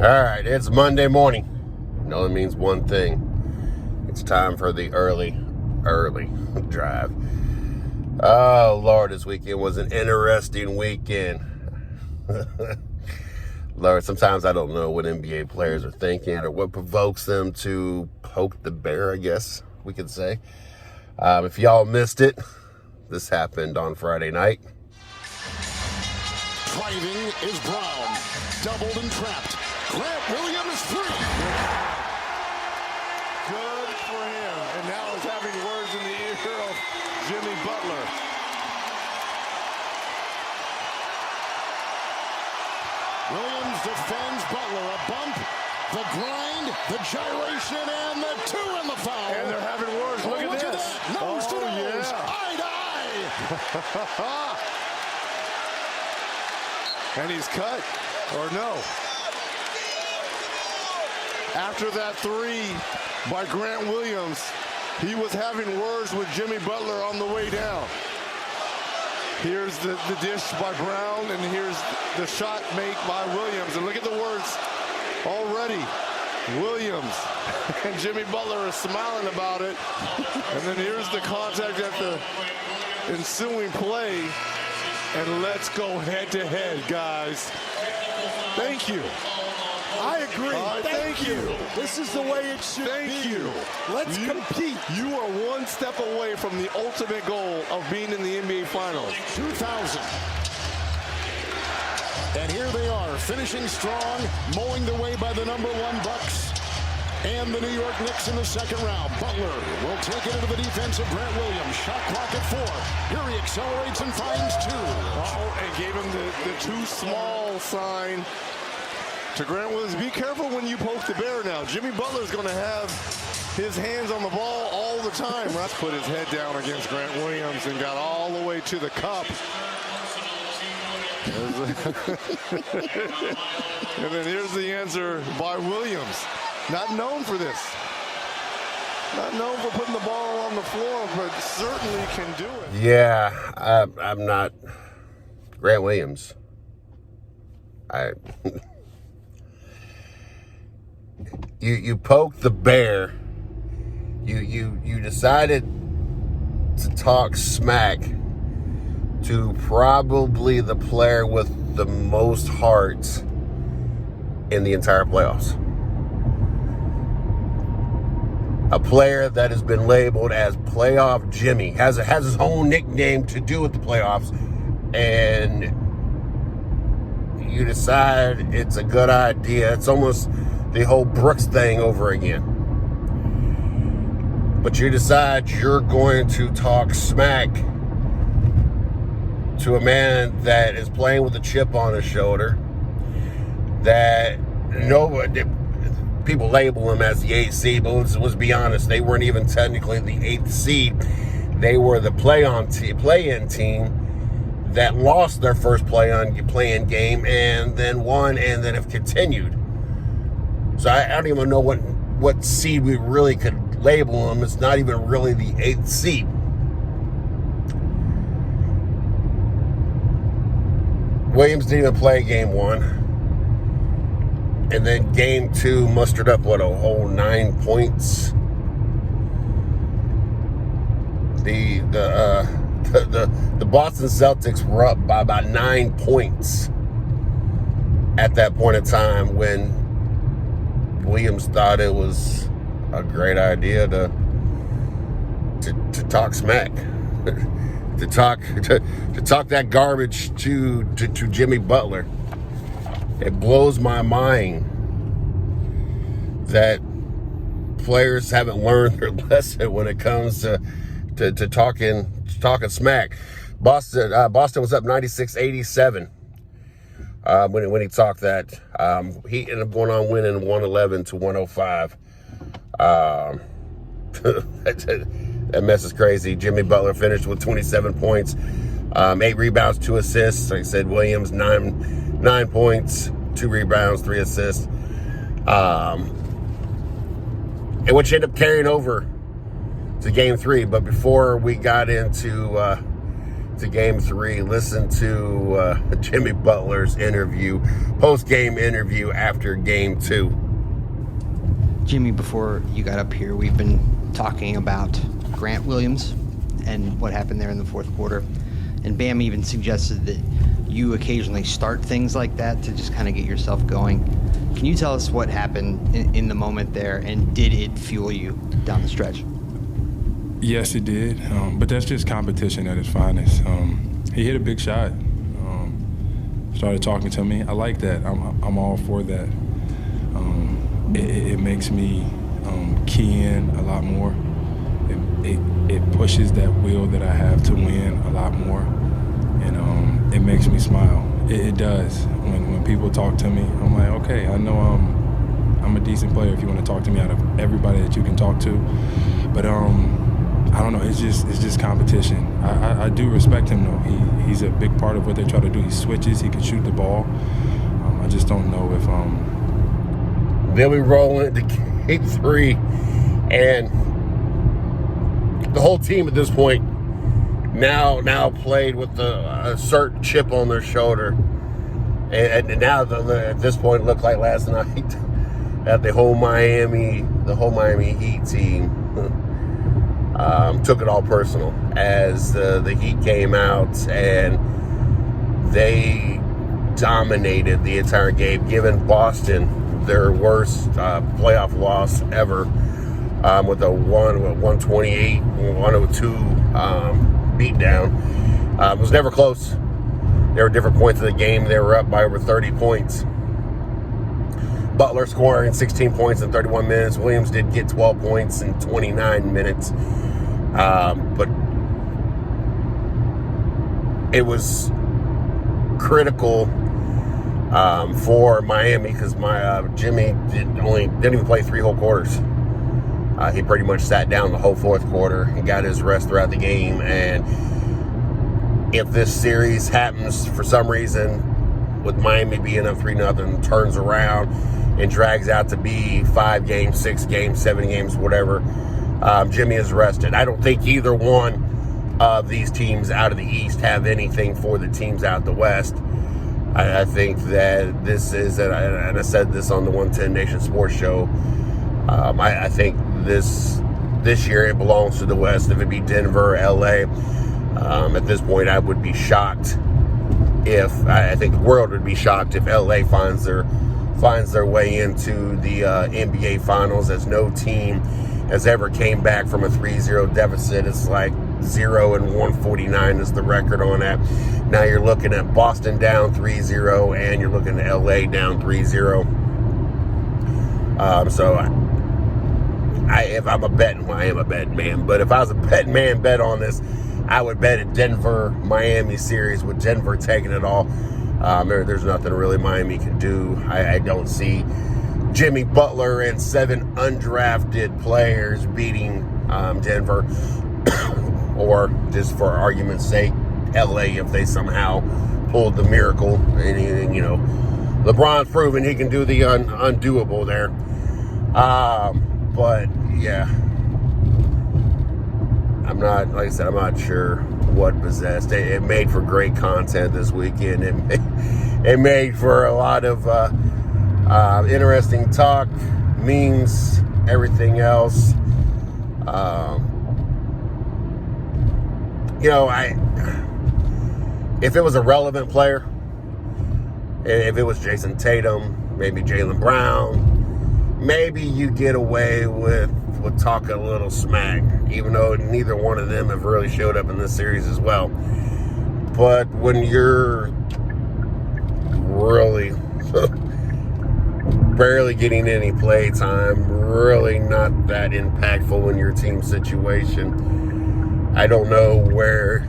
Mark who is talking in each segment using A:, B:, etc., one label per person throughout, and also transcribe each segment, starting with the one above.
A: All right, it's Monday morning. It only means one thing. It's time for the early drive. Oh, Lord, this weekend was an interesting weekend. Lord, sometimes I don't know what NBA players are thinking or what provokes them to poke the bear, I guess we could say. If y'all missed it, this happened on Friday night.
B: Driving is Brown. Doubled and trapped. Grant Williams three.
C: Good for him. And now he's having words in the ear of Jimmy Butler.
B: Williams defends Butler. A bump, the grind, the gyration, and the two in the foul.
C: And they're having words. Look at this.
B: That. Nose to nose.
C: Yeah.
B: Eye to eye.
C: And he's cut. Or no. After that three by Grant Williams, he was having words with Jimmy Butler on the way down. Here's the dish by Brown, and here's the shot made by Williams. And look at the words already. Williams and Jimmy Butler are smiling about it. And then here's the contact at the ensuing play. And let's go head-to-head, guys. Thank you.
B: I agree.
C: Thank you.
B: This is the way it should be.
C: Thank you.
B: Let's compete.
C: You are one step away from the ultimate goal of being in the NBA Finals.
B: 2000. And here they are, finishing strong, mowing their way by the #1 Bucks and the New York Knicks in the second round. Butler will take it into the defense of Grant Williams. Shot clock at 4. Here he accelerates and finds 2.
C: And gave him the too small sign to Grant Williams. Be careful when you poke the bear now. Jimmy Butler's going to have his hands on the ball all the time. Russ put his head down against Grant Williams and got all the way to the cup. And then here's the answer by Williams. Not known for this. Not known for putting the ball on the floor, but certainly can do it.
A: Yeah, I'm not Grant Williams. You poked the bear. You decided to talk smack to probably the player with the most heart in the entire playoffs. A player that has been labeled as Playoff Jimmy, has his own nickname to do with the playoffs, and you decide it's a good idea. It's almost the whole Brooks thing over again. But you decide you're going to talk smack to a man that is playing with a chip on his shoulder, that nobody, people label him as the 8th seed, but let's be honest, they weren't even technically the 8th seed. They were the play-in team that lost their first play-in game and then won and then have continued. So I don't even know what seed we really could label them. It's not even really the 8th seed. Williams didn't even play game 1. And then game 2 mustered up, a whole 9 points. The Boston Celtics were up by about 9 points at that point in time when Williams thought it was a great idea to talk smack, to talk that garbage to Jimmy Butler. It blows my mind that players haven't learned their lesson when it comes to talking smack. Boston was up 96-87 when he talked that. He ended up going on winning 111-105. That mess is crazy. Jimmy Butler finished with 27 points, 8 rebounds, 2 assists. Like I said, Williams 9 points, 2 rebounds, 3 assists. And which ended up carrying over to game 3. But before we got into to Game 3. Listen to Jimmy Butler's interview, post-game interview after Game 2.
D: Jimmy, before you got up here, we've been talking about Grant Williams and what happened there in the fourth quarter. And Bam even suggested that you occasionally start things like that to just kind of get yourself going. Can you tell us what happened in the moment there, and did it fuel you down the stretch?
E: Yes, it did, but that's just competition at its finest. He hit a big shot, started talking to me. I like that. I'm all for that. It makes me key in a lot more. It pushes that will that I have to win a lot more, and it makes me smile. It does. When people talk to me, I'm like, okay, I know I'm a decent player if you want to talk to me out of everybody that you can talk to. But I don't know. It's just competition. I do respect him though. He's a big part of what they try to do. He switches. He can shoot the ball. I just don't know if
A: Then we roll into Game 3, and the whole team at this point now played with a certain chip on their shoulder, and now at this point it looked like last night that the whole Miami Heat team took it all personal as the Heat came out and they dominated the entire game, giving Boston their worst playoff loss ever, with a 128, 102 beatdown. It was never close. There were different points of the game. They were up by over 30 points. Butler scoring 16 points in 31 minutes. Williams did get 12 points in 29 minutes. But it was critical for Miami because Jimmy didn't even play 3 whole quarters. He pretty much sat down the whole fourth quarter and got his rest throughout the game. And if this series happens for some reason, with Miami being up 3-0, turns around and drags out to be 5 games, 6 games, 7 games, whatever, Jimmy is rested. I don't think either one of these teams out of the East have anything for the teams out the West. I think that this is, and I said this on the 110 Nation Sports Show, I think this year it belongs to the West. If it be Denver, LA, at this point I would be shocked if, I think the world would be shocked if LA finds their way into the NBA Finals, as no team has ever came back from a 3-0 deficit. It's like 0-149 is the record on that. Now you're looking at Boston down 3-0, and you're looking at LA down 3-0. So if I'm a betting, well, I am a betting man, but if I was a betting man, bet on this, I would bet a Denver-Miami series with Denver taking it all. There's nothing really Miami can do. I don't see Jimmy Butler and 7 undrafted players beating Denver, or just for argument's sake, LA, if they somehow pulled the miracle. And LeBron's proven he can do the undoable there. But yeah, I'm not sure what possessed. It made for great content this weekend. It made for a lot of interesting talk, memes, everything else. If it was a relevant player, if it was Jason Tatum, maybe Jaylen Brown, maybe you get away with talking a little smack, even though neither one of them have really showed up in this series as well. But when you're really barely getting any play time, really not that impactful in your team situation, I don't know where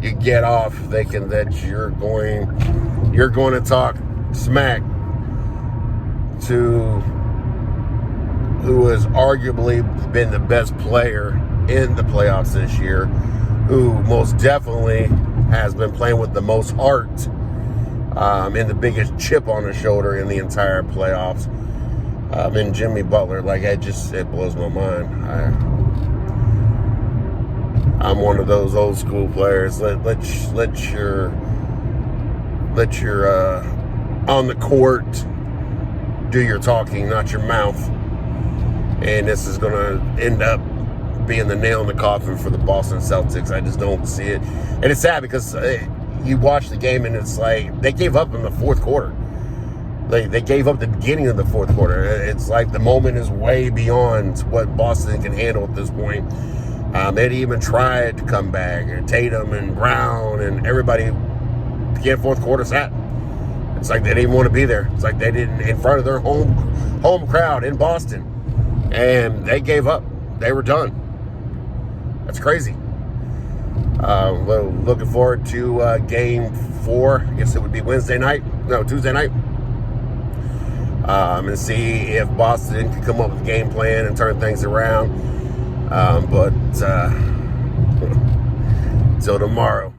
A: you get off thinking that you're going to talk smack to who has arguably been the best player in the playoffs this year, who most definitely has been playing with the most heart, and the biggest chip on his shoulder in the entire playoffs, and Jimmy Butler. It blows my mind. I'm one of those old school players. Let your on the court do your talking, not your mouth. And this is going to end up being the nail in the coffin for the Boston Celtics. I just don't see it. And it's sad because you watch the game and it's like they gave up in the fourth quarter. They gave up the beginning of the fourth quarter. It's like the moment is way beyond what Boston can handle at this point. They even tried to come back. Tatum and Brown and everybody began fourth quarter sat. It's like they didn't want to be there. It's like they didn't in front of their home crowd in Boston. And they gave up. They were done. That's crazy. Well, looking forward to game 4. I guess it would be Tuesday night. And see if Boston can come up with a game plan and turn things around. But till tomorrow.